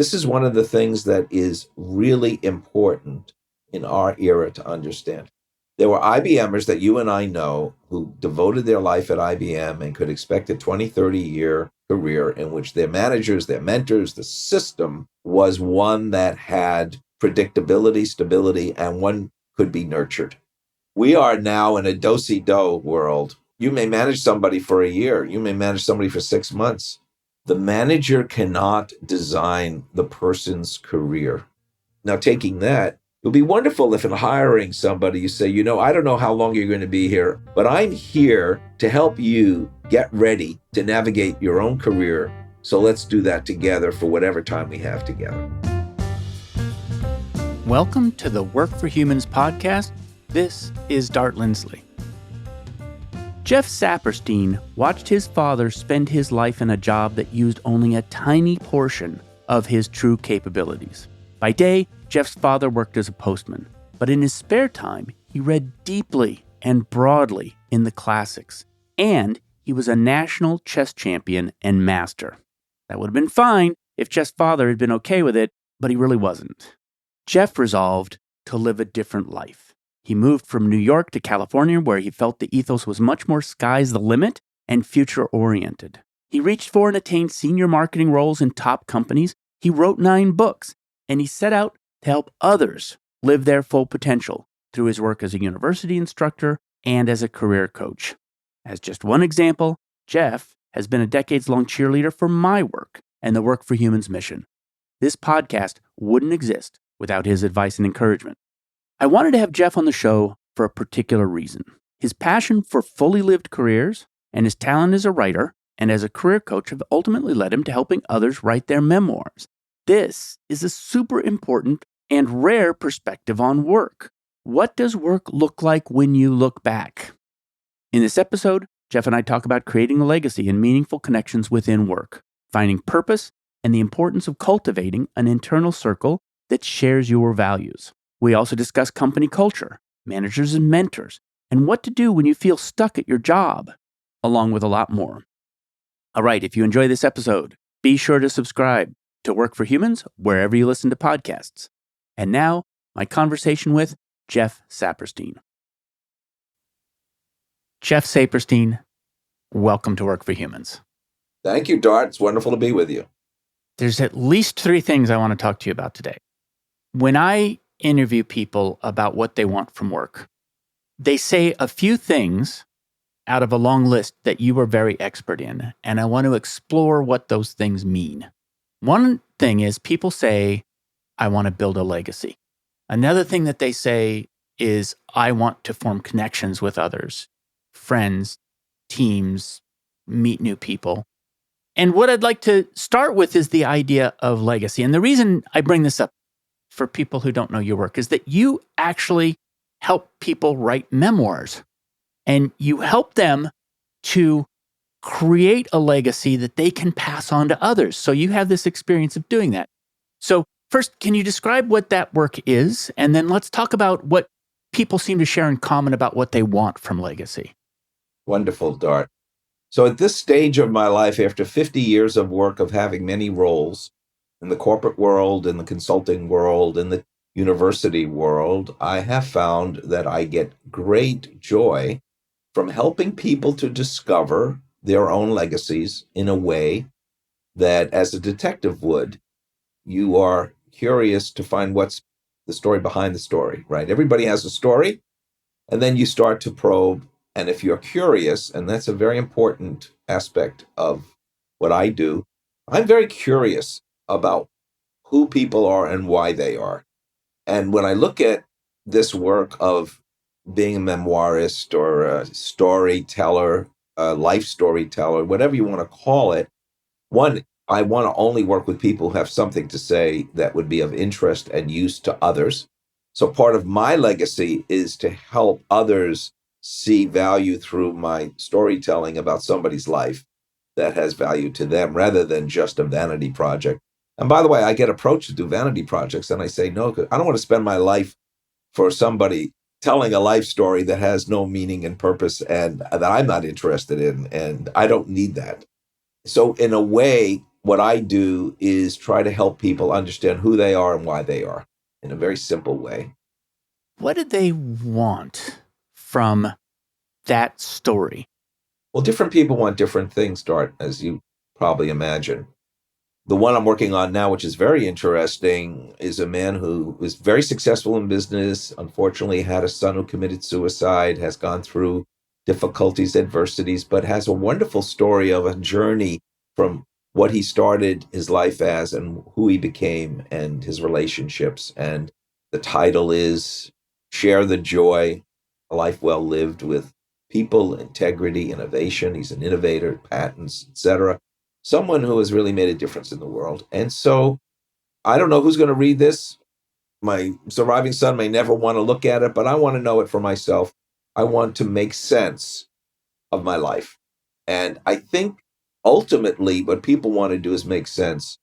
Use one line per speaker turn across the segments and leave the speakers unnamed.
This is one of the things that is really important in our era to understand. There were IBMers that you and I know who devoted their life at IBM and could expect a 20, 30-year career in which their managers, their mentors, the system was one that had predictability, stability, and one could be nurtured. We are now in a do-si-do world. You may manage somebody for a year. You may manage somebody for 6 months. The manager cannot design the person's career. Now, taking that, it would be wonderful if in hiring somebody, you say, I don't know how long you're going to be here, but I'm here to help you get ready to navigate your own career. So let's do that together for whatever time we have together.
Welcome to the Work for Humans podcast. This is Dart Lindsley. Jeff Saperstein watched his father spend his life in a job that used only a tiny portion of his true capabilities. By day, Jeff's father worked as a postman, but in his spare time, he read deeply and broadly in the classics, and he was a national chess champion and master. That would have been fine if Jeff's father had been okay with it, but he really wasn't. Jeff resolved to live a different life. He moved from New York to California, where he felt the ethos was much more sky's the limit and future-oriented. He reached for and attained senior marketing roles in top companies. He wrote 9 books, and he set out to help others live their full potential through his work as a university instructor and as a career coach. As just one example, Jeff has been a decades-long cheerleader for my work and the Work for Humans mission. This podcast wouldn't exist without his advice and encouragement. I wanted to have Jeff on the show for a particular reason. His passion for fully lived careers and his talent as a writer and as a career coach have ultimately led him to helping others write their memoirs. This is a super important and rare perspective on work. What does work look like when you look back? In this episode, Jeff and I talk about creating a legacy and meaningful connections within work, finding purpose, and the importance of cultivating an internal circle that shares your values. We also discuss company culture, managers and mentors, and what to do when you feel stuck at your job, along with a lot more. All right, if you enjoy this episode, be sure to subscribe to Work for Humans wherever you listen to podcasts. And now, my conversation with Jeff Saperstein. Jeff Saperstein, welcome to Work for Humans.
Thank you, Dart. It's wonderful to be with you.
There's at least 3 things I want to talk to you about today. When I interview people about what they want from work, they say a few things out of a long list that you are very expert in, and I want to explore what those things mean. One thing is people say, I want to build a legacy. Another thing that they say is, I want to form connections with others, friends, teams, meet new people. And what I'd like to start with is the idea of legacy. And the reason I bring this up for people who don't know your work is that you actually help people write memoirs, and you help them to create a legacy that they can pass on to others. So you have this experience of doing that. So first, can you describe what that work is? And then let's talk about what people seem to share in common about what they want from legacy.
Wonderful, Dart. So at this stage of my life, after 50 years of work of having many roles, in the corporate world, in the consulting world, in the university world, I have found that I get great joy from helping people to discover their own legacies in a way that, as a detective would, you are curious to find what's the story behind the story, right? Everybody has a story, and then you start to probe. And if you're curious, and that's a very important aspect of what I do, I'm very curious about who people are and why they are. And when I look at this work of being a memoirist or a storyteller, a life storyteller, whatever you want to call it, one, I want to only work with people who have something to say that would be of interest and use to others. So part of my legacy is to help others see value through my storytelling about somebody's life that has value to them rather than just a vanity project. And by the way, I get approached to do vanity projects, and I say, no, I don't want to spend my life for somebody telling a life story that has no meaning and purpose and that I'm not interested in, and I don't need that. So in a way, what I do is try to help people understand who they are and why they are in a very simple way.
What do they want from that story?
Well, different people want different things, Dart, as you probably imagine. The one I'm working on now, which is very interesting, is a man who was very successful in business, unfortunately had a son who committed suicide, has gone through difficulties, adversities, but has a wonderful story of a journey from what he started his life as and who he became and his relationships. And the title is Share the Joy, a Life Well Lived with People, Integrity, Innovation. He's an innovator, patents, etc., someone who has really made a difference in the world. And so I don't know who's going to read this. My surviving son may never want to look at it, but I want to know it for myself. I want to make sense of my life. And I think ultimately what people want to do is make sense.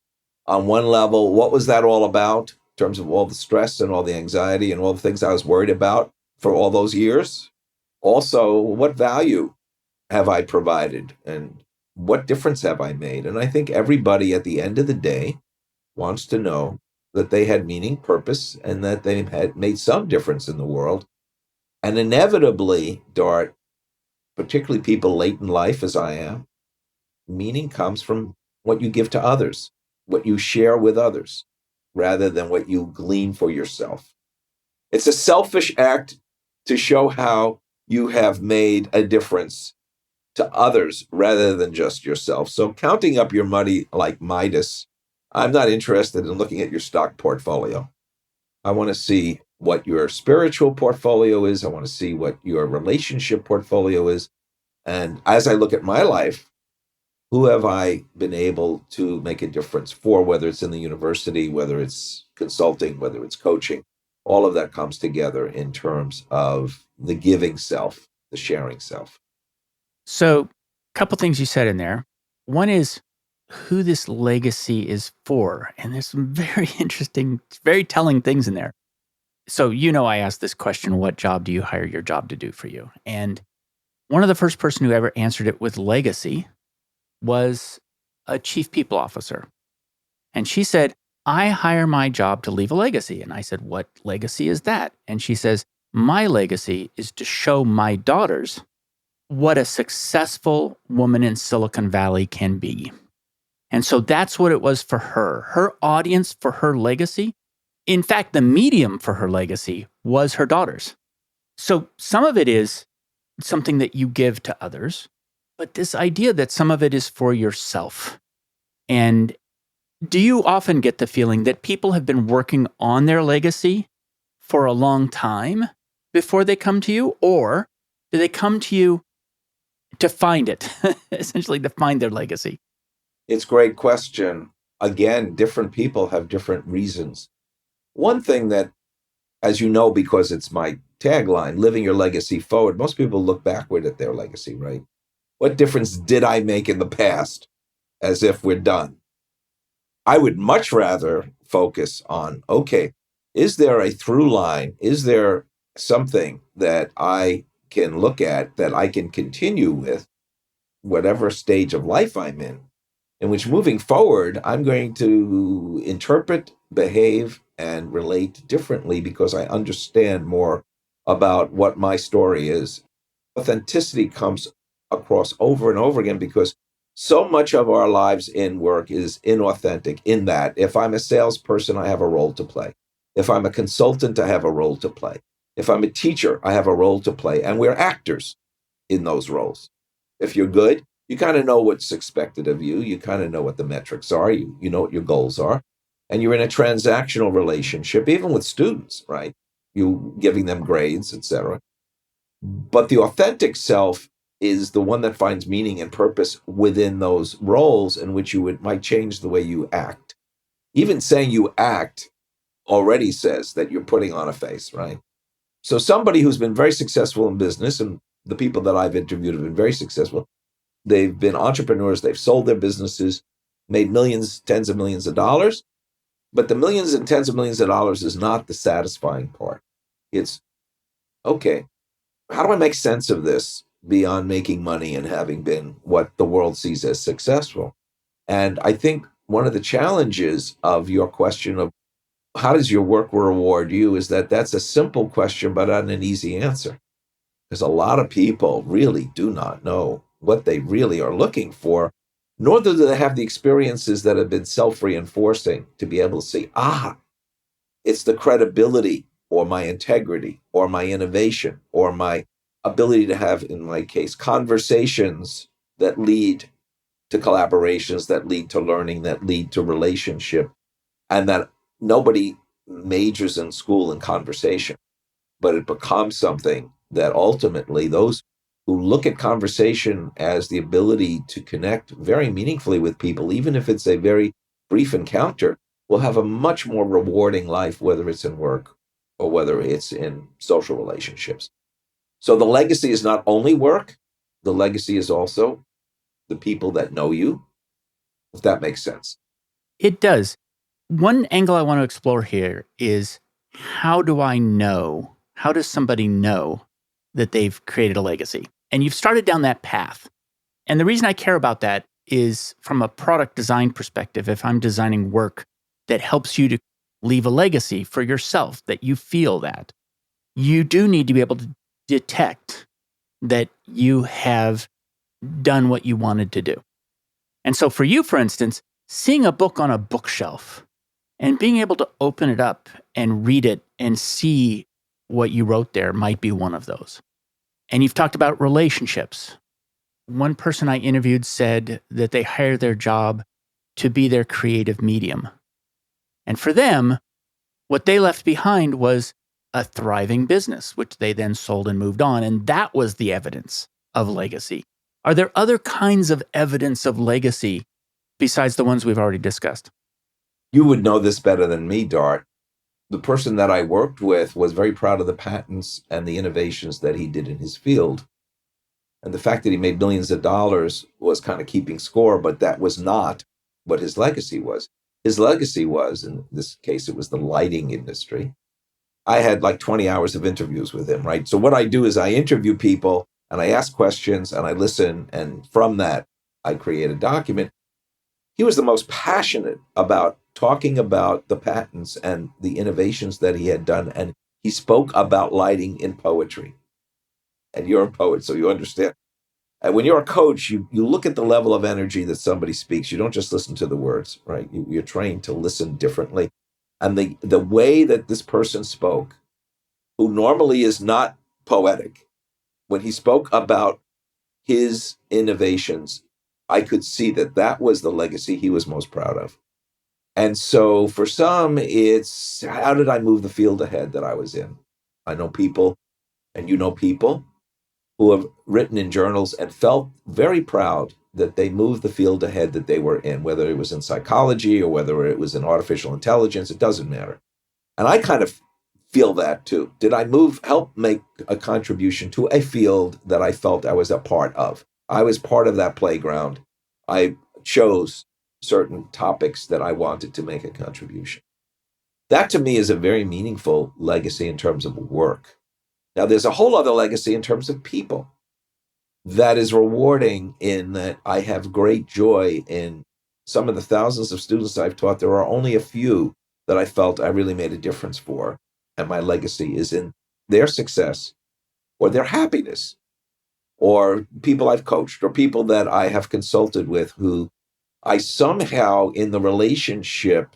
On one level, what was that all about in terms of all the stress and all the anxiety and all the things I was worried about for all those years? Also, what value have I provided and what difference have I made? And I think everybody at the end of the day wants to know that they had meaning, purpose, and that they had made some difference in the world. And inevitably, Dart, particularly people late in life as I am, meaning comes from what you give to others, what you share with others, rather than what you glean for yourself. It's a selfish act to show how you have made a difference to others rather than just yourself. So counting up your money like Midas, I'm not interested in looking at your stock portfolio. I want to see what your spiritual portfolio is. I want to see what your relationship portfolio is. And as I look at my life, who have I been able to make a difference for, whether it's in the university, whether it's consulting, whether it's coaching, all of that comes together in terms of the giving self, the sharing self.
So, a couple things you said in there. One is who this legacy is for. And there's some very interesting, very telling things in there. So, I asked this question, what job do you hire your job to do for you? And one of the first person who ever answered it with legacy was a chief people officer. And she said, I hire my job to leave a legacy. And I said, what legacy is that? And she says, my legacy is to show my daughters what a successful woman in Silicon Valley can be. And so that's what it was for her. Her audience for her legacy, in fact, the medium for her legacy was her daughters. So some of it is something that you give to others, but this idea that some of it is for yourself. And do you often get the feeling that people have been working on their legacy for a long time before they come to you? Or do they come to you to find it, essentially to find their legacy?
It's a great question. Again, different people have different reasons. One thing that, as you know, because it's my tagline, living your legacy forward, most people look backward at their legacy, right? What difference did I make in the past, as if we're done? I would much rather focus on, okay, is there a through line? Is there something that I can look at that I can continue with whatever stage of life I'm in which moving forward, I'm going to interpret, behave, and relate differently because I understand more about what my story is. Authenticity comes across over and over again because so much of our lives in work is inauthentic in that if I'm a salesperson, I have a role to play. If I'm a consultant, I have a role to play. If I'm a teacher, I have a role to play. And we're actors in those roles. If you're good, you kind of know what's expected of you. You kind of know what the metrics are. You know what your goals are. And you're in a transactional relationship, even with students, right? You giving them grades, etc. But the authentic self is the one that finds meaning and purpose within those roles in which might change the way you act. Even saying you act already says that you're putting on a face, right? So somebody who's been very successful in business, and the people that I've interviewed have been very successful, they've been entrepreneurs, they've sold their businesses, made millions, tens of millions of dollars. But the millions and tens of millions of dollars is not the satisfying part. It's, okay, how do I make sense of this beyond making money and having been what the world sees as successful? And I think one of the challenges of your question of how does your work reward you is that that's a simple question, but not an easy answer. Because a lot of people really do not know what they really are looking for, nor do they have the experiences that have been self-reinforcing to be able to say, it's the credibility or my integrity or my innovation or my ability to have, in my case, conversations that lead to collaborations, that lead to learning, that lead to relationship, and that nobody majors in school in conversation, but it becomes something that ultimately those who look at conversation as the ability to connect very meaningfully with people, even if it's a very brief encounter, will have a much more rewarding life, whether it's in work or whether it's in social relationships. So the legacy is not only work, the legacy is also the people that know you, if that makes sense.
It does. One angle I want to explore here is how do I know? How does somebody know that they've created a legacy? And you've started down that path. And the reason I care about that is from a product design perspective. If I'm designing work that helps you to leave a legacy for yourself, that you feel that, you do need to be able to detect that you have done what you wanted to do. And so for you, for instance, seeing a book on a bookshelf and being able to open it up and read it and see what you wrote there might be one of those. And you've talked about relationships. One person I interviewed said that they hire their job to be their creative medium. And for them, what they left behind was a thriving business, which they then sold and moved on. And that was the evidence of legacy. Are there other kinds of evidence of legacy besides the ones we've already discussed?
You would know this better than me, Dart. The person that I worked with was very proud of the patents and the innovations that he did in his field. And the fact that he made millions of dollars was kind of keeping score, but that was not what his legacy was. His legacy was, in this case, it was the lighting industry. I had like 20 hours of interviews with him, right? So what I do is I interview people and I ask questions and I listen. And from that, I create a document. He was the most passionate about talking about the patents and the innovations that he had done. And he spoke about lighting in poetry. And you're a poet, so you understand. And when you're a coach, you look at the level of energy that somebody speaks. You don't just listen to the words, right? You're trained to listen differently. And the way that this person spoke, who normally is not poetic, when he spoke about his innovations, I could see that that was the legacy he was most proud of. And so for some, it's how did I move the field ahead that I was in? I know people, and you know people, who have written in journals and felt very proud that they moved the field ahead that they were in, whether it was in psychology or whether it was in artificial intelligence, it doesn't matter. And I kind of feel that too. Did I help make a contribution to a field that I felt I was a part of? I was part of that playground. I chose certain topics that I wanted to make a contribution. That to me is a very meaningful legacy in terms of work. Now, there's a whole other legacy in terms of people that is rewarding in that I have great joy in some of the thousands of students I've taught. There are only a few that I felt I really made a difference for. And my legacy is in their success or their happiness, or people I've coached or people that I have consulted with who I somehow in the relationship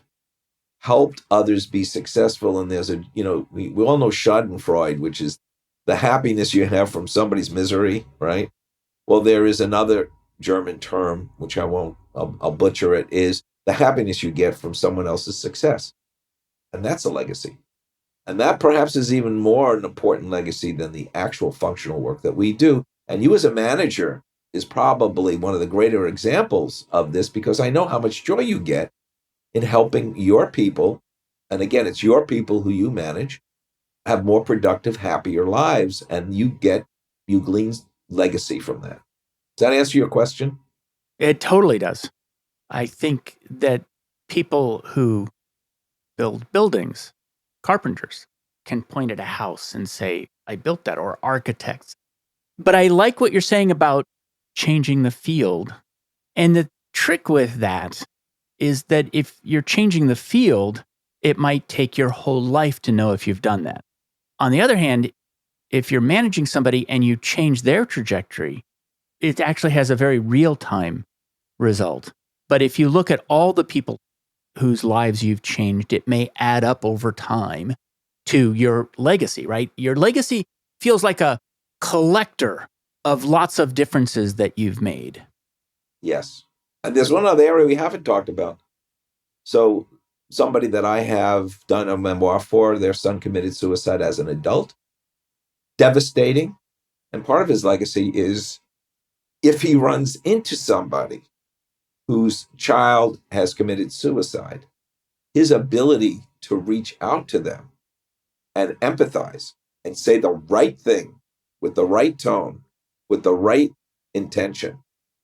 helped others be successful. And there's we all know Schadenfreude, which is the happiness you have from somebody's misery, right? Well, there is another German term, which I'll butcher it, is the happiness you get from someone else's success. And that's a legacy. And that perhaps is even more an important legacy than the actual functional work that we do. And you as a manager is probably one of the greater examples of this, because I know how much joy you get in helping your people. And again, it's your people who you manage have more productive, happier lives, and you glean legacy from that. Does that answer your question?
It totally does. I think that people who build buildings, carpenters, can point at a house and say, I built that, or architects. But I like what you're saying about changing the field, and that trick with that is that if you're changing the field, it might take your whole life to know if you've done that. On the other hand, if you're managing somebody and you change their trajectory, it actually has a very real-time result. But if you look at all the people whose lives you've changed, it may add up over time to your legacy, right? Your legacy feels like a collector of lots of differences that you've made.
Yes. And there's one other area we haven't talked about. So somebody that I have done a memoir for, their son committed suicide as an adult. Devastating. And part of his legacy is if he runs into somebody whose child has committed suicide, his ability to reach out to them and empathize and say the right thing with the right tone, with the right intention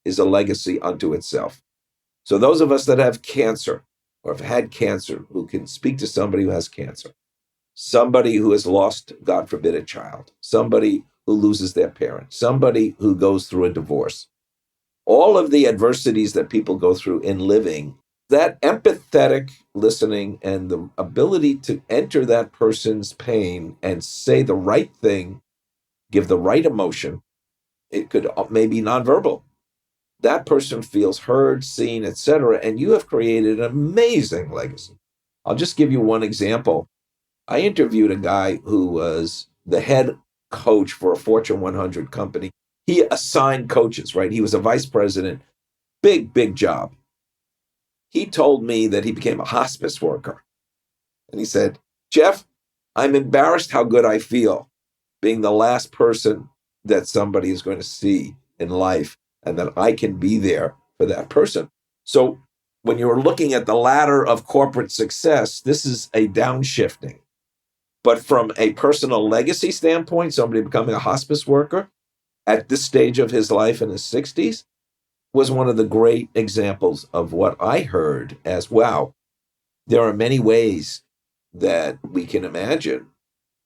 is a legacy unto itself. So those of us that have cancer or have had cancer who can speak to somebody who has cancer, somebody who has lost, God forbid, a child, somebody who loses their parent, somebody who goes through a divorce, all of the adversities that people go through in living, that empathetic listening and the ability to enter that person's pain and say the right thing, give the right emotion, it could maybe nonverbal. That person feels heard, seen, etc., and you have created an amazing legacy. I'll just give you one example. I interviewed a guy who was the head coach for a Fortune 100 company. He assigned coaches, right? He was a vice president, big job. He told me that he became a hospice worker. And he said, Jeff, I'm embarrassed how good I feel being the last person that somebody is going to see in life and that I can be there for that person. So when you're looking at the ladder of corporate success, this is a downshifting. But from a personal legacy standpoint, somebody becoming a hospice worker at this stage of his life in his 60s was one of the great examples of what I heard as, wow, there are many ways that we can imagine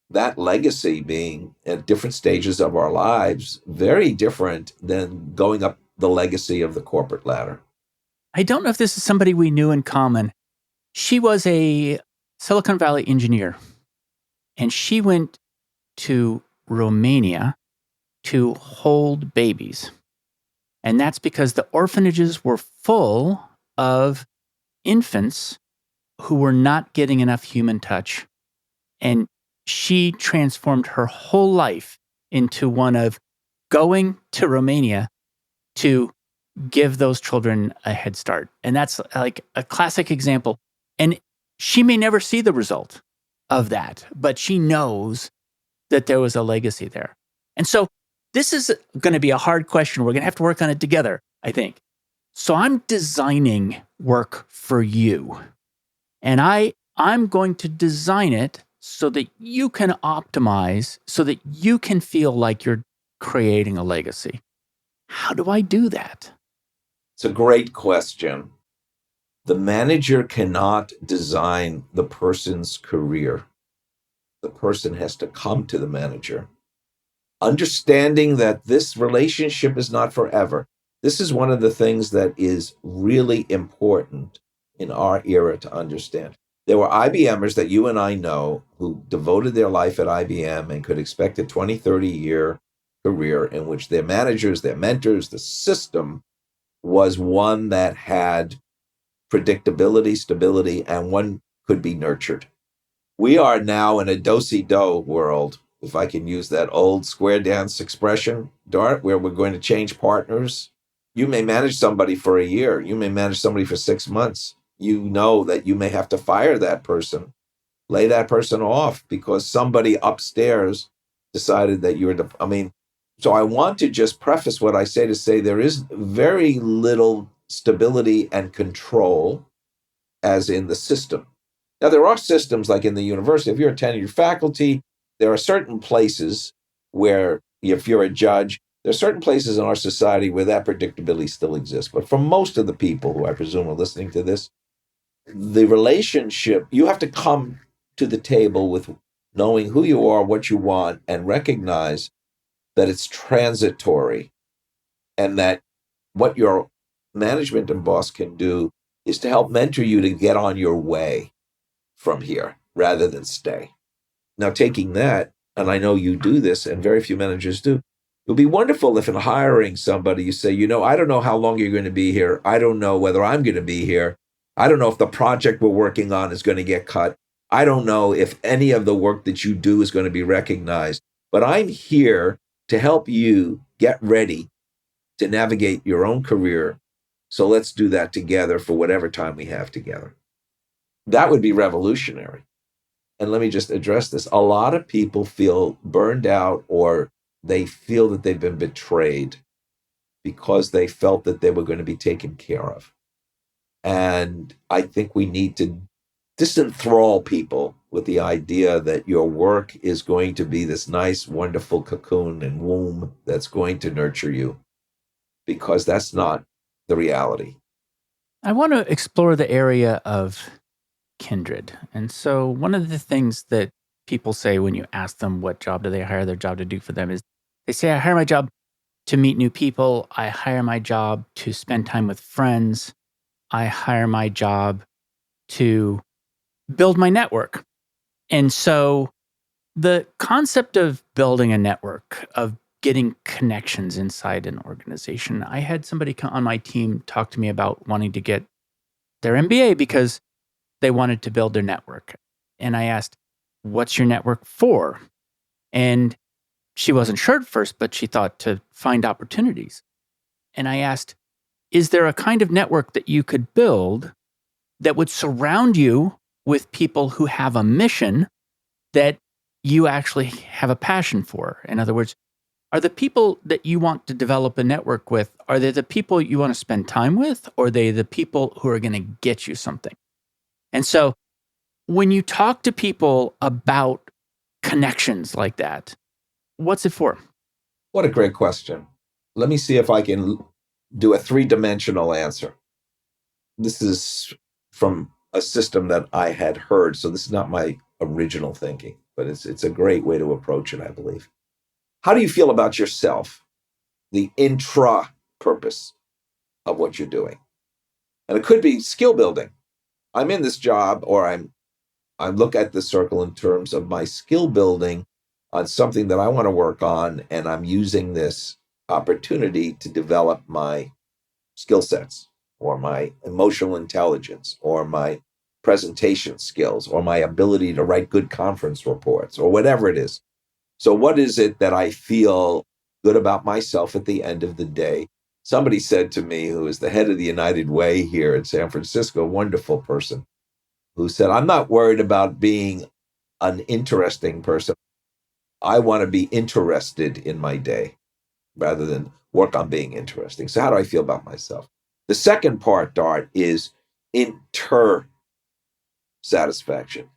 that legacy being at different stages of our lives, very different than going up the legacy of the corporate ladder.
I don't know if this is somebody we knew in common. She was a Silicon Valley engineer, and she went to Romania to hold babies. And that's because the orphanages were full of infants who were not getting enough human touch. And she transformed her whole life into one of going to Romania to give those children a head start. And that's like a classic example. And she may never see the result of that, but she knows that there was a legacy there. And so this is going to be a hard question. We're going to have to work on it together, I think. So I'm designing work for you. And I'm going to design it so that you can optimize, so that you can feel like you're creating a legacy. How do I do that?
It's a great question. The manager cannot design the person's career. The person has to come to the manager, understanding that this relationship is not forever. This is one of the things that is really important in our era to understand. There were IBMers that you and I know who devoted their life at IBM and could expect a 20, 30-year career in which their managers, their mentors, the system was one that had predictability, stability, and one could be nurtured. We are now in a do-si-do world, if I can use that old square dance expression, Dart, where we're going to change partners. You may manage somebody for a year. You may manage somebody for 6 months. You know that you may have to fire that person, lay that person off because somebody upstairs decided that you're, so I want to just preface what I say to say there is very little stability and control as in the system. Now, there are systems like in the university. If you're a tenured faculty, there are certain places where, if you're a judge, there are certain places in our society where that predictability still exists. But for most of the people who I presume are listening to this, the relationship, you have to come to the table with knowing who you are, what you want, and recognize that it's transitory and that what you're management and boss can do is to help mentor you to get on your way from here rather than stay. Now, taking that, and I know you do this, and very few managers do, it would be wonderful if in hiring somebody, you say, I don't know how long you're going to be here. I don't know whether I'm going to be here. I don't know if the project we're working on is going to get cut. I don't know if any of the work that you do is going to be recognized, but I'm here to help you get ready to navigate your own career. So let's do that together for whatever time we have together. That would be revolutionary. And let me just address this. A lot of people feel burned out, or they feel that they've been betrayed because they felt that they were going to be taken care of. And I think we need to disenthrall people with the idea that your work is going to be this nice, wonderful cocoon and womb that's going to nurture you, because that's not the reality.
I want to explore the area of kindred. And so one of the things that people say when you ask them what job do they hire their job to do for them is they say, I hire my job to meet new people. I hire my job to spend time with friends. I hire my job to build my network. And so the concept of building a network, of getting connections inside an organization, I had somebody on my team talk to me about wanting to get their MBA because they wanted to build their network. And I asked, what's your network for? And she wasn't sure at first, but she thought to find opportunities. And I asked, is there a kind of network that you could build that would surround you with people who have a mission that you actually have a passion for? In other words, are the people that you want to develop a network with, are they the people you want to spend time with, or are they the people who are going to get you something? And so when you talk to people about connections like that, what's it for?
What a great question. Let me see if I can do a three-dimensional answer. This is from a system that I had heard, so this is not my original thinking, but it's a great way to approach it, I believe. How do you feel about yourself? The intra-purpose of what you're doing. And it could be skill building. I'm in this job, or I look at the circle in terms of my skill building on something that I want to work on, and I'm using this opportunity to develop my skill sets, or my emotional intelligence, or my presentation skills, or my ability to write good conference reports, or whatever it is. So what is it that I feel good about myself at the end of the day? Somebody said to me, who is the head of the United Way here in San Francisco, a wonderful person, who said, I'm not worried about being an interesting person. I want to be interested in my day rather than work on being interesting. So how do I feel about myself? The second part, Dart, is inter-satisfaction.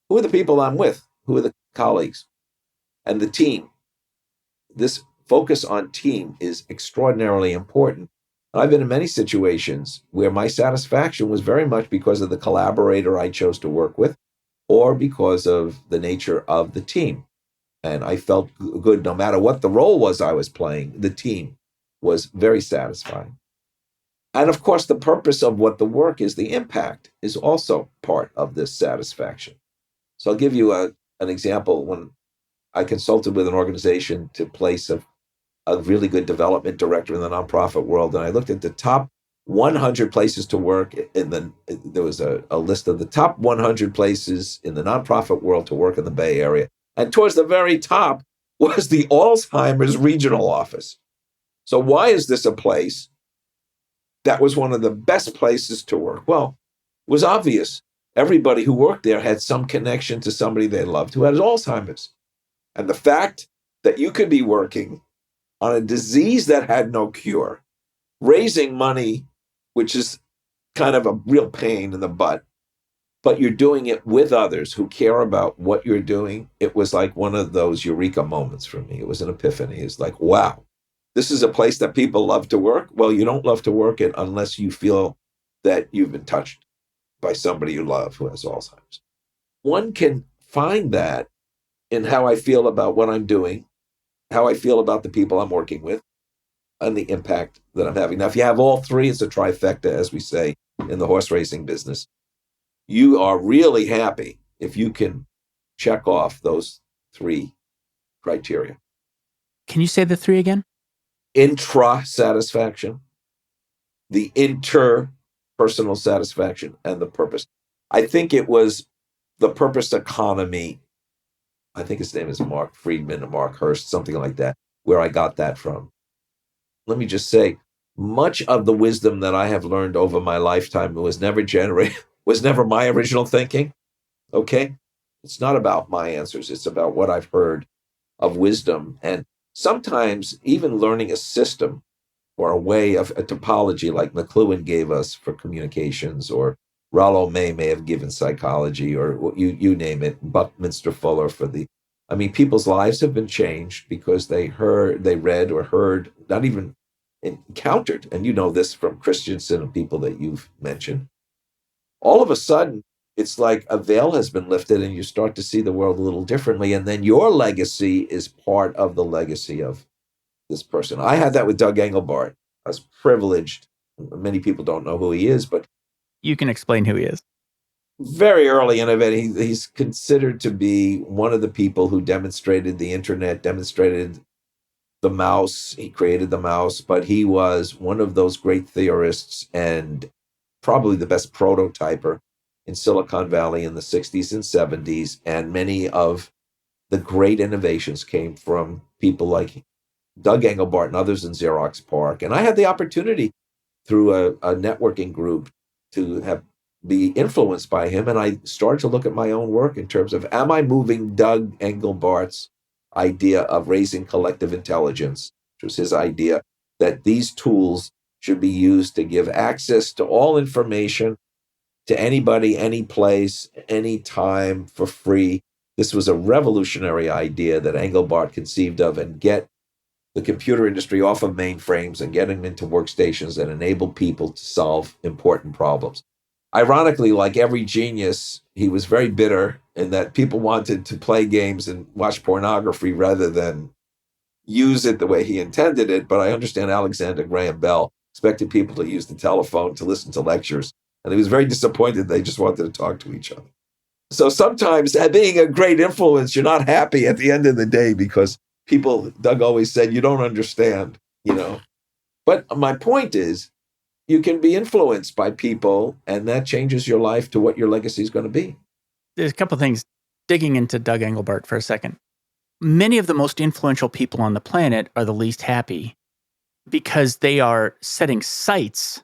Who are the people I'm with? Who are the colleagues? And the team. This focus on team is extraordinarily important. I've been in many situations where my satisfaction was very much because of the collaborator I chose to work with, or because of the nature of the team. And I felt good no matter what the role was I was playing. The team was very satisfying. And of course, the purpose of what the work is, the impact, is also part of this satisfaction. So I'll give you an example. When I consulted with an organization to place a really good development director in the nonprofit world, and I looked at the top 100 places to work. There was a list of the top 100 places in the nonprofit world to work in the Bay Area. And towards the very top was the Alzheimer's regional office. So why is this a place that was one of the best places to work? Well, it was obvious. Everybody who worked there had some connection to somebody they loved who had Alzheimer's. And the fact that you could be working on a disease that had no cure, raising money, which is kind of a real pain in the butt, but you're doing it with others who care about what you're doing. It was like one of those eureka moments for me. It was an epiphany. It's like, wow, this is a place that people love to work. Well, you don't love to work it unless you feel that you've been touched by somebody you love who has Alzheimer's. One can find that in how I feel about what I'm doing, how I feel about the people I'm working with, and the impact that I'm having. Now, if you have all three, it's a trifecta, as we say in the horse racing business. You are really happy if you can check off those three criteria.
Can you say the three again?
Intra-satisfaction, the interpersonal satisfaction, and the purpose. I think it was the purpose economy. I think his name is Mark Friedman or Mark Hurst, something like that, where I got that from. Let me just say, much of the wisdom that I have learned over my lifetime was never my original thinking. Okay? It's not about my answers. It's about what I've heard of wisdom. And sometimes even learning a system or a way of a topology like McLuhan gave us for communications, or Rollo may have given psychology, or you name it, Buckminster Fuller for the, I mean, people's lives have been changed because they read or heard, not even encountered, and you know this from Christensen and people that you've mentioned. All of a sudden, it's like a veil has been lifted and you start to see the world a little differently. And then your legacy is part of the legacy of this person. I had that with Doug Engelbart. I was privileged. Many people don't know who he is, but
you can explain who he is.
Very early innovative. He's considered to be one of the people who demonstrated the internet, demonstrated the mouse. He created the mouse, but he was one of those great theorists and probably the best prototyper in Silicon Valley in the 60s and 70s. And many of the great innovations came from people like Doug Engelbart and others in Xerox PARC. And I had the opportunity through a networking group to be influenced by him. And I started to look at my own work in terms of, am I moving Doug Engelbart's idea of raising collective intelligence, which was his idea that these tools should be used to give access to all information to anybody, any place, any time for free. This was a revolutionary idea that Engelbart conceived of, and get the computer industry off of mainframes and get them into workstations that enable people to solve important problems. Ironically, like every genius, he was very bitter in that people wanted to play games and watch pornography rather than use it the way he intended it. But I understand Alexander Graham Bell expected people to use the telephone to listen to lectures, and he was very disappointed they just wanted to talk to each other. So sometimes being a great influence, you're not happy at the end of the day because people, Doug always said, you don't understand, But my point is, you can be influenced by people, and that changes your life to what your legacy is going to be.
There's a couple of things, digging into Doug Engelbart for a second. Many of the most influential people on the planet are the least happy because they are setting sights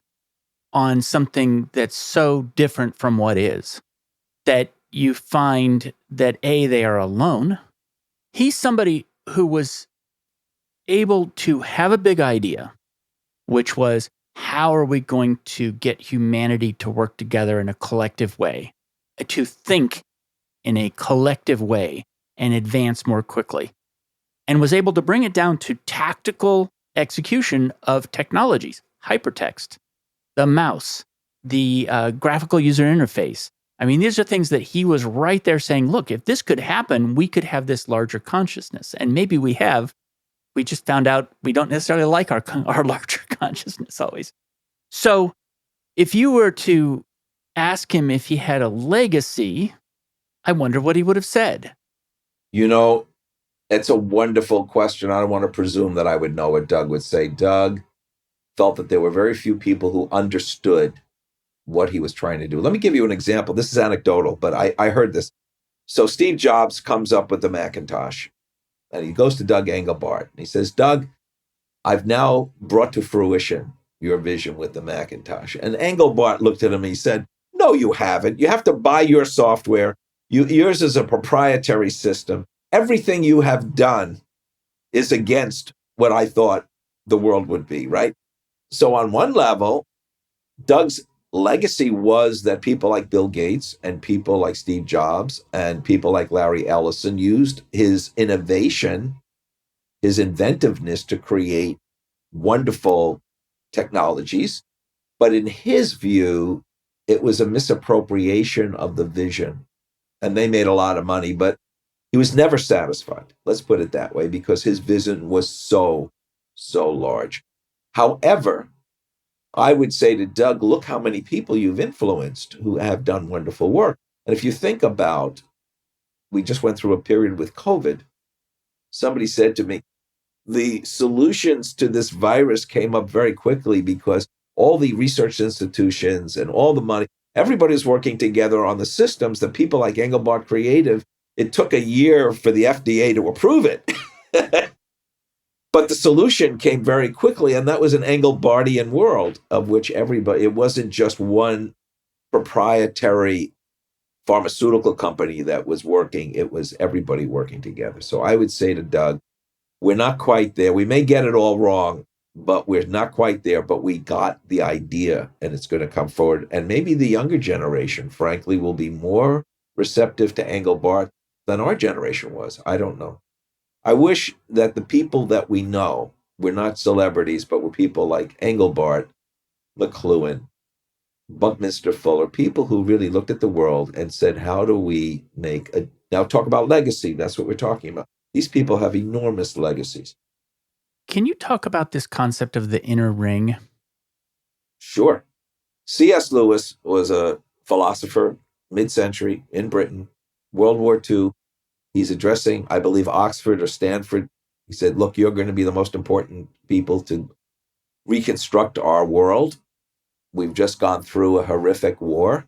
on something that's so different from what is, that you find that they are alone. He's somebody who was able to have a big idea, which was, how are we going to get humanity to work together in a collective way, to think in a collective way and advance more quickly, and was able to bring it down to tactical execution of technologies, hypertext, the mouse, the graphical user interface. I mean, these are things that he was right there saying, look, if this could happen, we could have this larger consciousness. And maybe we have. We just found out we don't necessarily like our larger consciousness always. So if you were to ask him if he had a legacy, I wonder what he would have said.
It's a wonderful question. I don't want to presume that I would know what Doug would say. Doug felt that there were very few people who understood what he was trying to do. Let me give you an example. This is anecdotal, but I heard this. So Steve Jobs comes up with the Macintosh, and he goes to Doug Engelbart. And he says, Doug, I've now brought to fruition your vision with the Macintosh. And Engelbart looked at him and he said, no, you haven't. You have to buy your software. Yours is a proprietary system. Everything you have done is against what I thought the world would be, right? So on one level, Doug's legacy was that people like Bill Gates and people like Steve Jobs and people like Larry Ellison used his innovation, his inventiveness to create wonderful technologies. But in his view, it was a misappropriation of the vision. And they made a lot of money, but he was never satisfied. Let's put it that way, because his vision was so large. However, I would say to Doug, look how many people you've influenced who have done wonderful work. And if you think about, we just went through a period with COVID. Somebody said to me, the solutions to this virus came up very quickly because all the research institutions and all the money, everybody's working together on the systems that people like Engelbart Creative, it took a year for the FDA to approve it. But the solution came very quickly, and that was an Engelbartian world of which everybody, it wasn't just one proprietary pharmaceutical company that was working, it was everybody working together. So I would say to Doug, we're not quite there. We may get it all wrong, but we're not quite there. But we got the idea, and it's going to come forward. And maybe the younger generation, frankly, will be more receptive to Engelbart than our generation was. I don't know. I wish that the people that we know, we're not celebrities, but we're people like Engelbart, McLuhan, Buckminster Fuller, people who really looked at the world and said, how do we make a, now talk about legacy. That's what we're talking about. These people have enormous legacies.
Can you talk about this concept of the inner ring?
Sure. C.S. Lewis was a philosopher, mid-century in Britain, World War II. He's addressing, I believe, Oxford or Stanford. He said, look, you're going to be the most important people to reconstruct our world. We've just gone through a horrific war.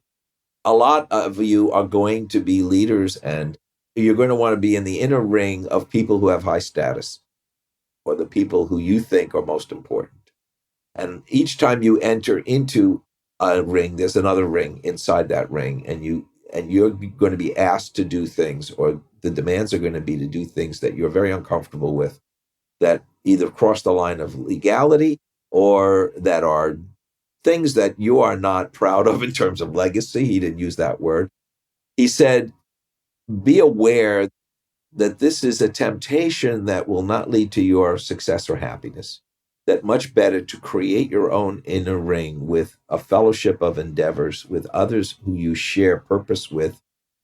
A lot of you are going to be leaders, and you're going to want to be in the inner ring of people who have high status, or the people who you think are most important. And each time you enter into a ring, there's another ring inside that ring, and you're going to be asked to do things, or the demands are going to be to do things that you're very uncomfortable with, that either cross the line of legality or that are things that you are not proud of in terms of legacy. He didn't use that word. He said, be aware that this is a temptation that will not lead to your success or happiness. That much better to create your own inner ring with a fellowship of endeavors with others who you share purpose with.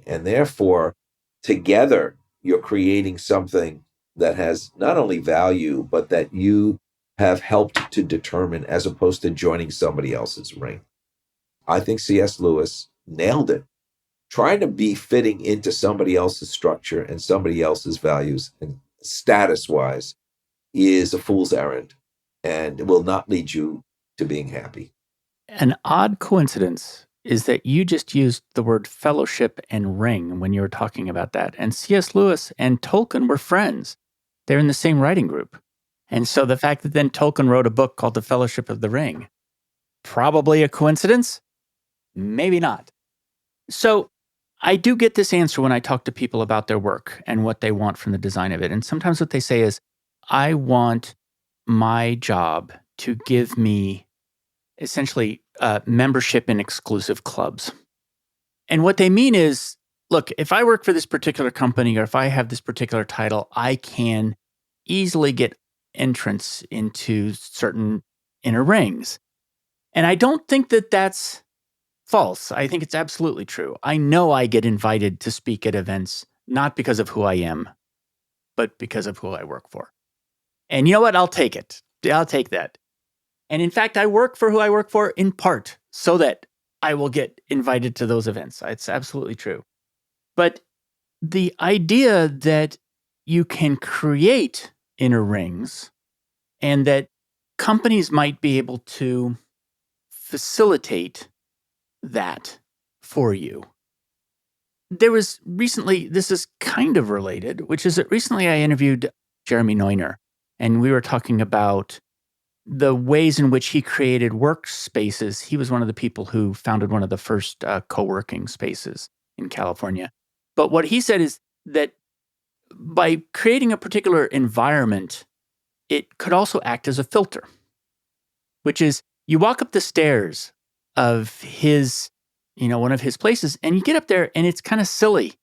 And therefore, together, you're creating something that has not only value, but that you have helped to determine, as opposed to joining somebody else's ring. I think C.S. Lewis nailed it. Trying to be fitting into somebody else's structure and somebody else's values and status-wise is a fool's errand, and it will not lead you to being happy.
An odd coincidence is that you just used the word fellowship and ring when you were talking about that. And C.S. Lewis and Tolkien were friends. They're in the same writing group. And so the fact that then Tolkien wrote a book called The Fellowship of the Ring, probably a coincidence? Maybe not. So I do get this answer when I talk to people about their work and what they want from the design of it. And sometimes what they say is, I want my job to give me essentially membership in exclusive clubs. And what they mean is, look, if I work for this particular company or if I have this particular title, I can easily get entrance into certain inner rings. And I don't think that that's false. I think it's absolutely true. I know I get invited to speak at events, not because of who I am, but because of who I work for. And you know what? I'll take it. I'll take that. And in fact, I work for who I work for in part so that I will get invited to those events. It's absolutely true. But the idea that you can create inner rings and that companies might be able to facilitate that for you. There was recently, this is kind of related, which is that recently I interviewed Jeremy Neuner, and we were talking about the ways in which he created workspaces. He was one of the people who founded one of the first co-working spaces in California. But what he said is that by creating a particular environment, it could also act as a filter, which is you walk up the stairs of his, one of his places, and you get up there and it's kind of silly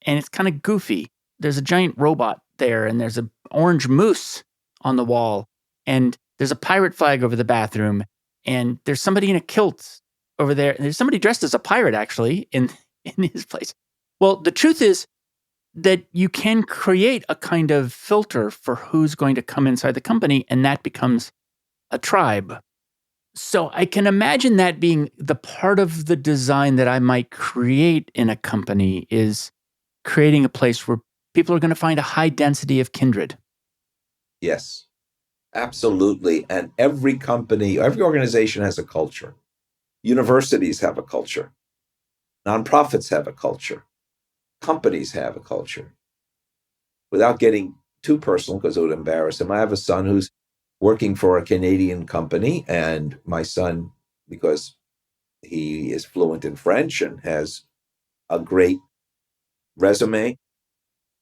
and it's kind of goofy. There's a giant robot there and there's an orange moose on the wall and there's a pirate flag over the bathroom and there's somebody in a kilt over there. And there's somebody dressed as a pirate actually in his place. Well, the truth is that you can create a kind of filter for who's going to come inside the company, and that becomes a tribe. So I can imagine that being the part of the design that I might create in a company is creating a place where people are going to find a high density of kindred.
Yes, absolutely. And every company, every organization has a culture. Universities have a culture. Nonprofits have a culture. Companies have a culture. Without getting too personal, because it would embarrass him, I have a son who's working for a Canadian company, and my son, because he is fluent in French and has a great resume,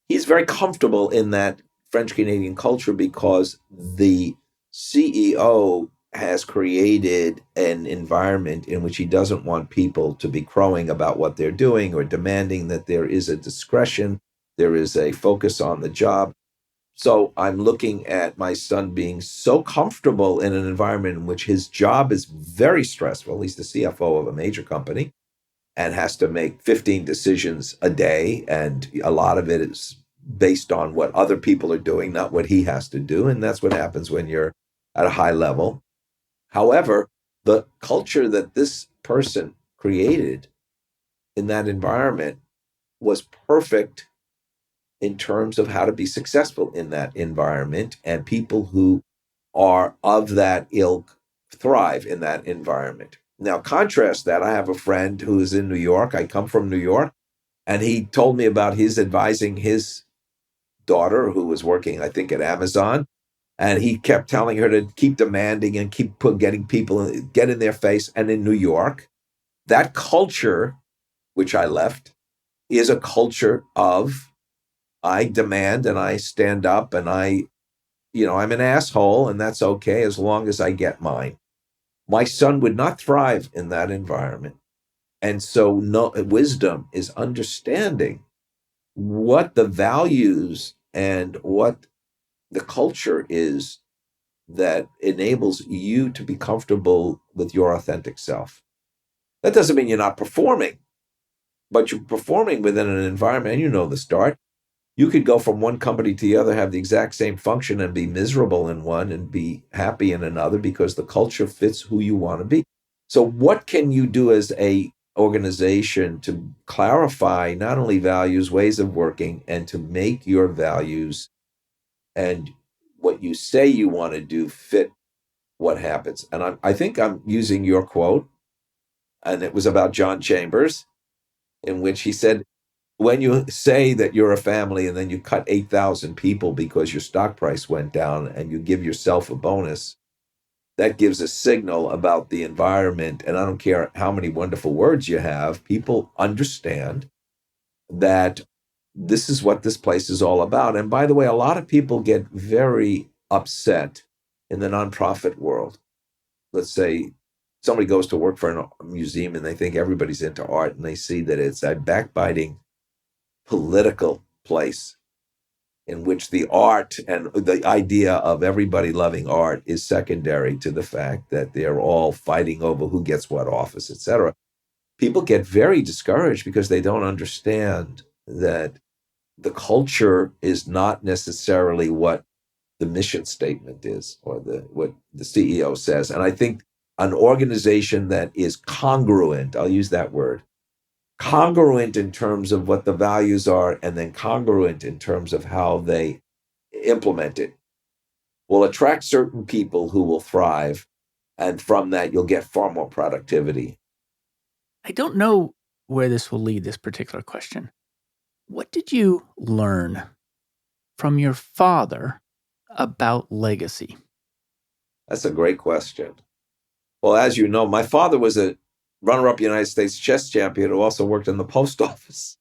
he's very comfortable in that French Canadian culture because the CEO has created an environment in which he doesn't want people to be crowing about what they're doing or demanding that there is a discretion, there is a focus on the job. So I'm looking at my son being so comfortable in an environment in which his job is very stressful. He's the CFO of a major company and has to make 15 decisions a day. And a lot of it is based on what other people are doing, not what he has to do. And that's what happens when you're at a high level. However, the culture that this person created in that environment was perfect in terms of how to be successful in that environment. And people who are of that ilk thrive in that environment. Now, contrast that, I have a friend who is in New York. I come from New York, and he told me about his advising his daughter, who was working, I think, at Amazon. And he kept telling her to keep demanding and keep getting people, get in their face. And in New York, that culture, which I left, is a culture of I demand and I stand up and I'm an asshole, and that's okay as long as I get mine. My son would not thrive in that environment. And so no wisdom is understanding what the values and what the culture is that enables you to be comfortable with your authentic self. That doesn't mean you're not performing, but you're performing within an environment, and you know the start. You could go from one company to the other, have the exact same function and be miserable in one and be happy in another because the culture fits who you want to be. So what can you do as a organization to clarify not only values, ways of working, and to make your values and what you say you want to do fit what happens? And I think I'm using your quote, and it was about John Chambers, in which he said, when you say that you're a family and then you cut 8,000 people because your stock price went down and you give yourself a bonus, that gives a signal about the environment. And I don't care how many wonderful words you have, people understand that this is what this place is all about. And by the way, a lot of people get very upset in the nonprofit world. Let's say somebody goes to work for a museum and they think everybody's into art, and they see that it's a backbiting political place in which the art and the idea of everybody loving art is secondary to the fact that they're all fighting over who gets what office, etc. People get very discouraged because they don't understand that the culture is not necessarily what the mission statement is or what the CEO says. And I think an organization that is congruent, I'll use that word, congruent in terms of what the values are, and then congruent in terms of how they implement it, will attract certain people who will thrive. And from that, you'll get far more productivity.
I don't know where this will lead, this particular question. What did you learn from your father about legacy?
That's a great question. Well, as you know, my father was a runner-up United States chess champion who also worked in the post office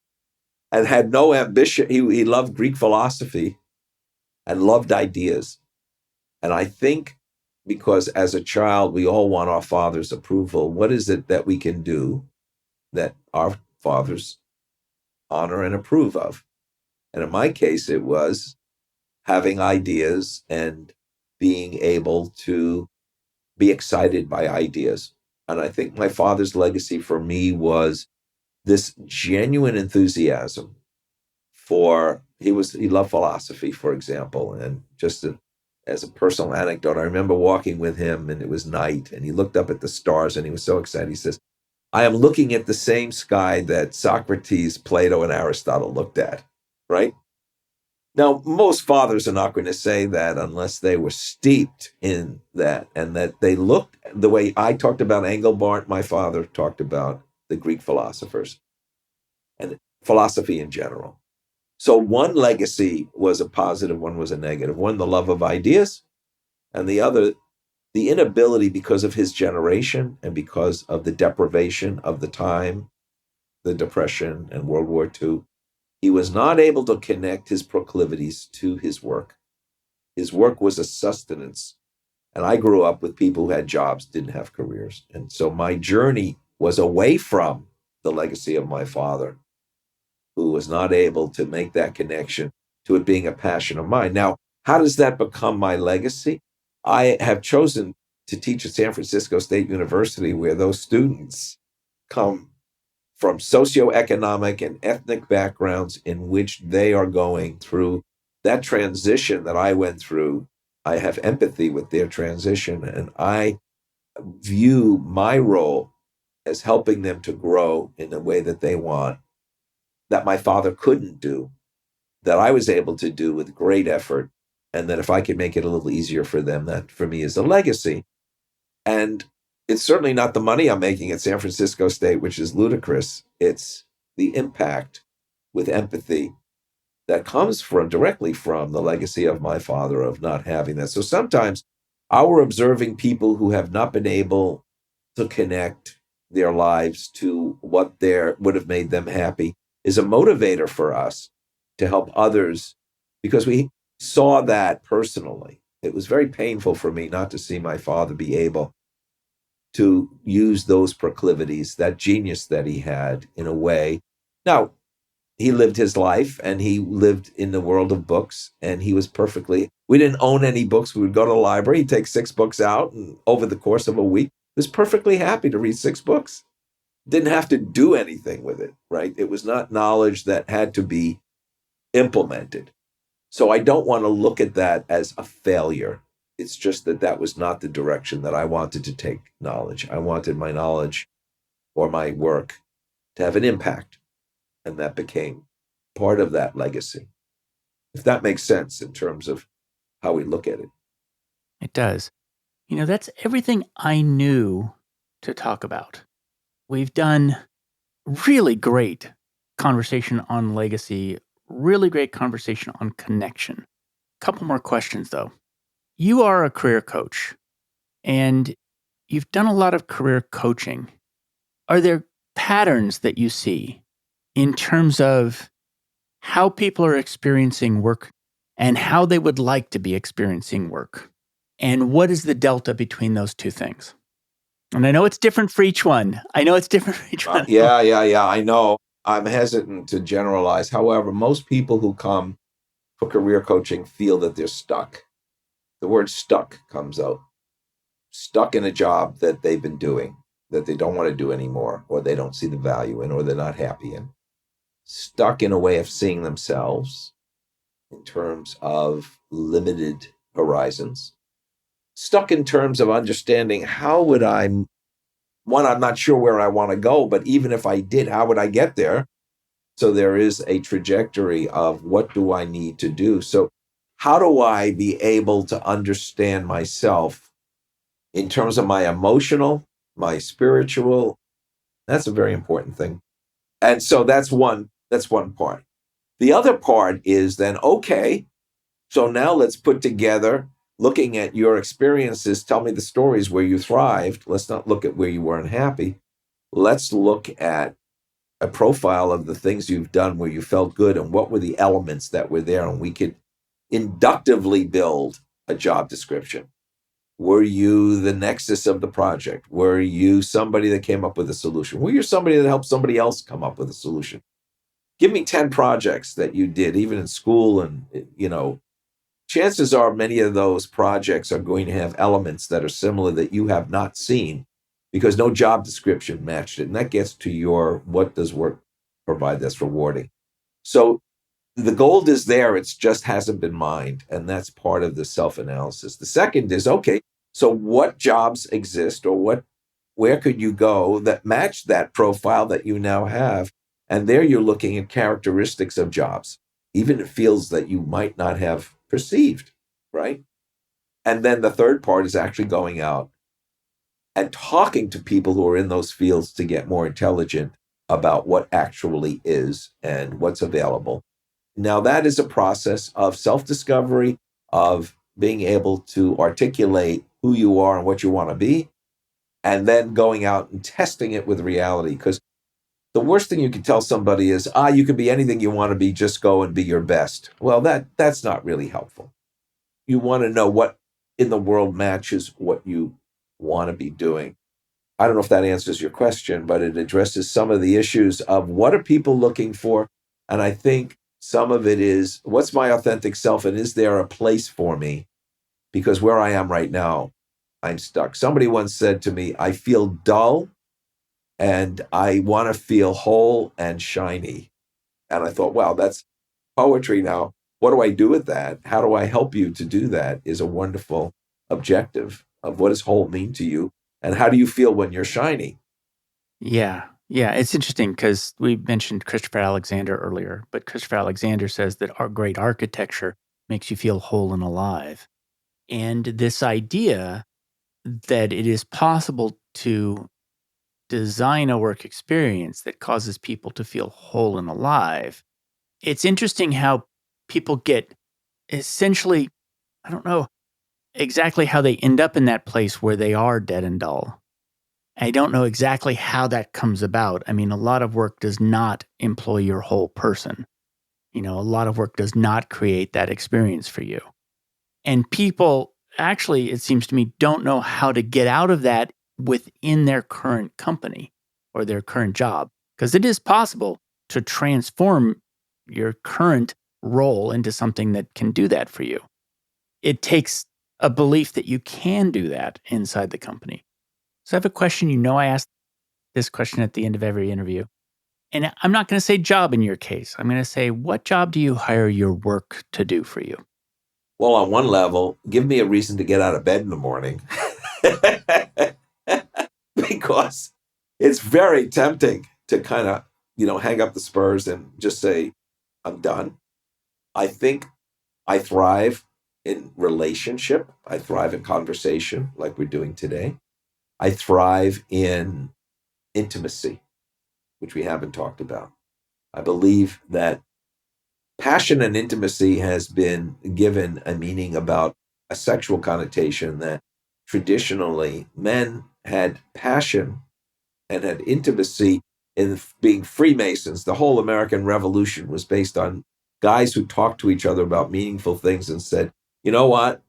and had no ambition. He loved Greek philosophy and loved ideas. And I think because as a child, we all want our father's approval. What is it that we can do that our fathers honor and approve of? And in my case, it was having ideas and being able to be excited by ideas. And I think my father's legacy for me was this genuine enthusiasm for he loved philosophy, for example, and just as a personal anecdote, I remember walking with him and it was night and he looked up at the stars and he was so excited. He says, I am looking at the same sky that Socrates, Plato, and Aristotle looked at, right? Now, most fathers are not going to say that unless they were steeped in that and that they looked the way I talked about Engelbart, my father talked about the Greek philosophers and philosophy in general. So one legacy was a positive, one was a negative. One, the love of ideas, and the other, the inability because of his generation and because of the deprivation of the time, the Depression and World War II. He was not able to connect his proclivities to his work. His work was a sustenance. And I grew up with people who had jobs, didn't have careers. And so my journey was away from the legacy of my father, who was not able to make that connection to it being a passion of mine. Now, how does that become my legacy? I have chosen to teach at San Francisco State University, where those students come from socioeconomic and ethnic backgrounds in which they are going through that transition that I went through. I have empathy with their transition, and I view my role as helping them to grow in the way that they want, that my father couldn't do, that I was able to do with great effort, and that if I could make it a little easier for them, that for me is a legacy. And it's certainly not the money I'm making at San Francisco State, which is ludicrous. It's the impact with empathy that comes from directly from the legacy of my father of not having that. So sometimes our observing people who have not been able to connect their lives to what would have made them happy is a motivator for us to help others, because we saw that personally. It was very painful for me not to see my father be able to use those proclivities, that genius that he had, in a way. Now, he lived his life and he lived in the world of books, and he was we didn't own any books. We would go to the library, he'd take 6 books out, and over the course of a week, was perfectly happy to read 6 books. Didn't have to do anything with it, right? It was not knowledge that had to be implemented. So I don't want to look at that as a failure. It's just that was not the direction that I wanted to take knowledge. I wanted my knowledge or my work to have an impact, and that became part of that legacy. If that makes sense in terms of how we look at it.
It does. That's everything I knew to talk about. We've done really great conversation on legacy, really great conversation on connection. Couple more questions, though. You are a career coach, and you've done a lot of career coaching. Are there patterns that you see in terms of how people are experiencing work and how they would like to be experiencing work? And what is the delta between those two things? And I know it's different for each one.
Yeah. I know. I'm hesitant to generalize. However, most people who come for career coaching feel that they're stuck. The word stuck comes out. Stuck in a job that they've been doing, that they don't want to do anymore, or they don't see the value in, or they're not happy in. Stuck in a way of seeing themselves in terms of limited horizons. Stuck in terms of understanding how would I'm not sure where I want to go, but even if I did, how would I get there? So there is a trajectory of what do I need to do? So how do I be able to understand myself in terms of my emotional, my spiritual? That's a very important thing. And so that's one part. The other part is then, okay, so now let's put together, looking at your experiences, tell me the stories where you thrived. Let's not look at where you weren't happy. Let's look at a profile of the things you've done where you felt good and what were the elements that were there, and we could inductively build a job description. Were you the nexus of the project? Were you somebody that came up with a solution? Were you somebody that helped somebody else come up with a solution? Give me 10 projects that you did, even in school, and chances are many of those projects are going to have elements that are similar that you have not seen because no job description matched it. And that gets to your, what does work provide that's rewarding? So the gold is there, it just hasn't been mined. And that's part of the self-analysis. The second is, okay, so what jobs exist, or where could you go that match that profile that you now have? And there you're looking at characteristics of jobs, even in fields that you might not have perceived, right? And then the third part is actually going out and talking to people who are in those fields to get more intelligent about what actually is and what's available. Now, that is a process of self-discovery, of being able to articulate who you are and what you want to be, and then going out and testing it with reality. Because the worst thing you can tell somebody is, you can be anything you want to be, just go and be your best. Well, that's not really helpful. You want to know what in the world matches what you want to be doing. I don't know if that answers your question, but it addresses some of the issues of what are people looking for. And I think some of it is, what's my authentic self, and is there a place for me? Because where I am right now, I'm stuck. Somebody once said to me, I feel dull and I want to feel whole and shiny. And I thought, wow, that's poetry now. What do I do with that? How do I help you to do that is a wonderful objective of what does whole mean to you? And how do you feel when you're shiny?
Yeah. Yeah. It's interesting because we mentioned Christopher Alexander earlier, but Christopher Alexander says that our great architecture makes you feel whole and alive. And this idea that it is possible to design a work experience that causes people to feel whole and alive. It's interesting how people get essentially, I don't know exactly how they end up in that place where they are dead and dull. I don't know exactly how that comes about. I mean, a lot of work does not employ your whole person. A lot of work does not create that experience for you. And people actually, it seems to me, don't know how to get out of that within their current company or their current job. Because it is possible to transform your current role into something that can do that for you. It takes a belief that you can do that inside the company. So I have a question. I ask this question at the end of every interview. And I'm not going to say job in your case. I'm going to say, what job do you hire your work to do for you?
Well, on one level, give me a reason to get out of bed in the morning. Because it's very tempting to kind of, hang up the spurs and just say, I'm done. I think I thrive in relationship. I thrive in conversation like we're doing today. I thrive in intimacy, which we haven't talked about. I believe that passion and intimacy has been given a meaning about a sexual connotation that traditionally men had passion and had intimacy in being Freemasons. The whole American Revolution was based on guys who talked to each other about meaningful things and said, you know what?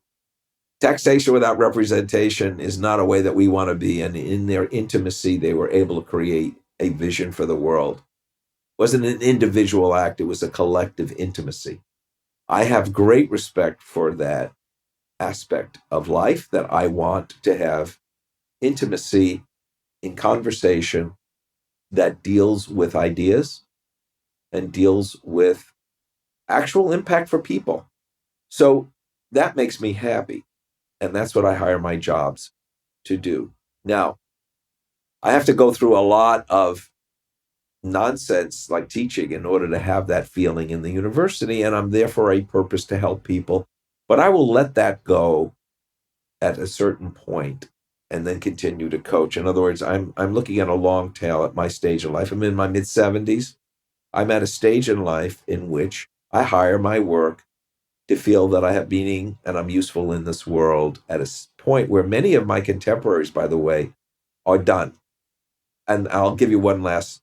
Taxation without representation is not a way that we want to be. And in their intimacy, they were able to create a vision for the world. It wasn't an individual act, it was a collective intimacy. I have great respect for that aspect of life, that I want to have intimacy in conversation that deals with ideas and deals with actual impact for people. So that makes me happy. And that's what I hire my jobs to do. Now, I have to go through a lot of nonsense like teaching in order to have that feeling in the university. And I'm there for a purpose to help people. But I will let that go at a certain point and then continue to coach. In other words, I'm looking at a long tail at my stage of life. I'm in my mid-70s. I'm at a stage in life in which I hire my work to feel that I have meaning and I'm useful in this world at a point where many of my contemporaries, by the way, are done. And I'll give you one last.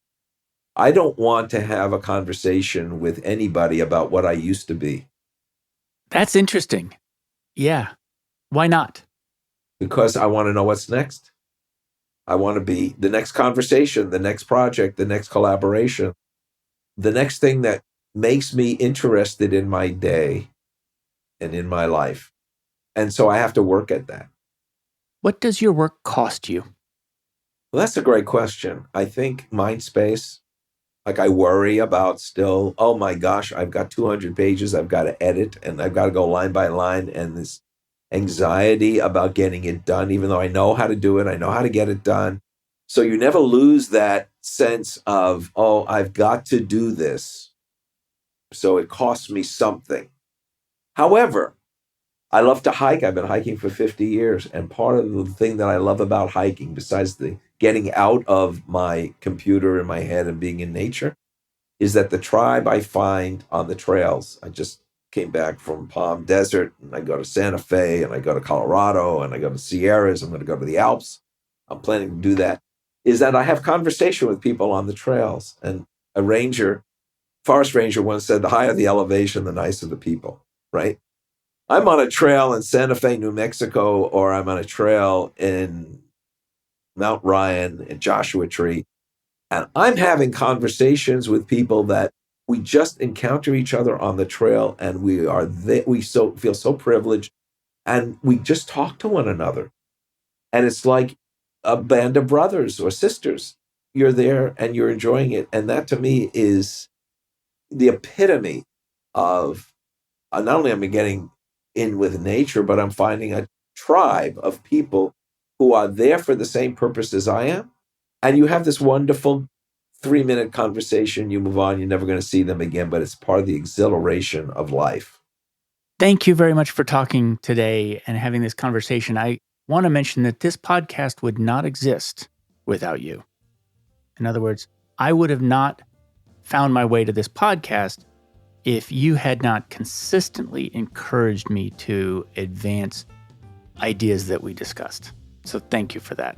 I don't want to have a conversation with anybody about what I used to be.
That's interesting. Yeah. Why not?
Because I want to know what's next. I want to be the next conversation, the next project, the next collaboration, the next thing that makes me interested in my day and in my life. And so I have to work at that.
What does your work cost you?
Well, that's a great question. I think mind space. Like I worry about still, oh my gosh, I've got 200 pages I've got to edit and I've got to go line by line, and this anxiety about getting it done, even though I know how to do it, I know how to get it done. So you never lose that sense of, oh, I've got to do this. So it costs me something. However, I love to hike. I've been hiking for 50 years. And part of the thing that I love about hiking, besides the getting out of my computer in my head and being in nature, is that the tribe I find on the trails, I just came back from Palm Desert, and I go to Santa Fe, and I go to Colorado, and I go to Sierras. I'm going to go to the Alps. I'm planning to do that. Is that I have conversation with people on the trails. And a forest ranger once said, the higher the elevation, the nicer the people, right? I'm on a trail in Santa Fe, New Mexico, or I'm on a trail in Mount Ryan and Joshua Tree, and I'm having conversations with people that we just encounter each other on the trail, and we are there. We feel so privileged, and we just talk to one another, and it's like a band of brothers or sisters. You're there and you're enjoying it, and that to me is the epitome of not only am I getting in with nature, but I'm finding a tribe of people who are there for the same purpose as I am. And you have this wonderful 3-minute conversation, you move on, you're never going to see them again, but it's part of the exhilaration of life.
Thank you very much for talking today and having this conversation. I want to mention that this podcast would not exist without you. In other words, I would have not found my way to this podcast if you had not consistently encouraged me to advance ideas that we discussed. So thank you for that.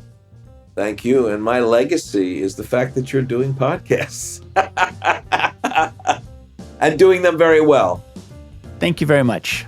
Thank you. And my legacy is the fact that you're doing podcasts and doing them very well.
Thank you very much.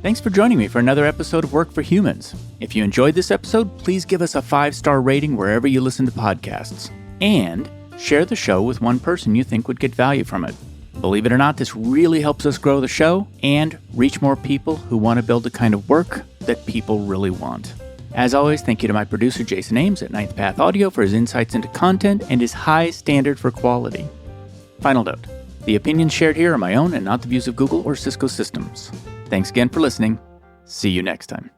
Thanks for joining me for another episode of Work for Humans. If you enjoyed this episode, please give us a 5-star rating wherever you listen to podcasts. And share the show with one person you think would get value from it. Believe it or not, this really helps us grow the show and reach more people who want to build the kind of work that people really want. As always, thank you to my producer, Jason Ames at Ninth Path Audio, for his insights into content and his high standard for quality. Final note, the opinions shared here are my own and not the views of Google or Cisco Systems. Thanks again for listening. See you next time.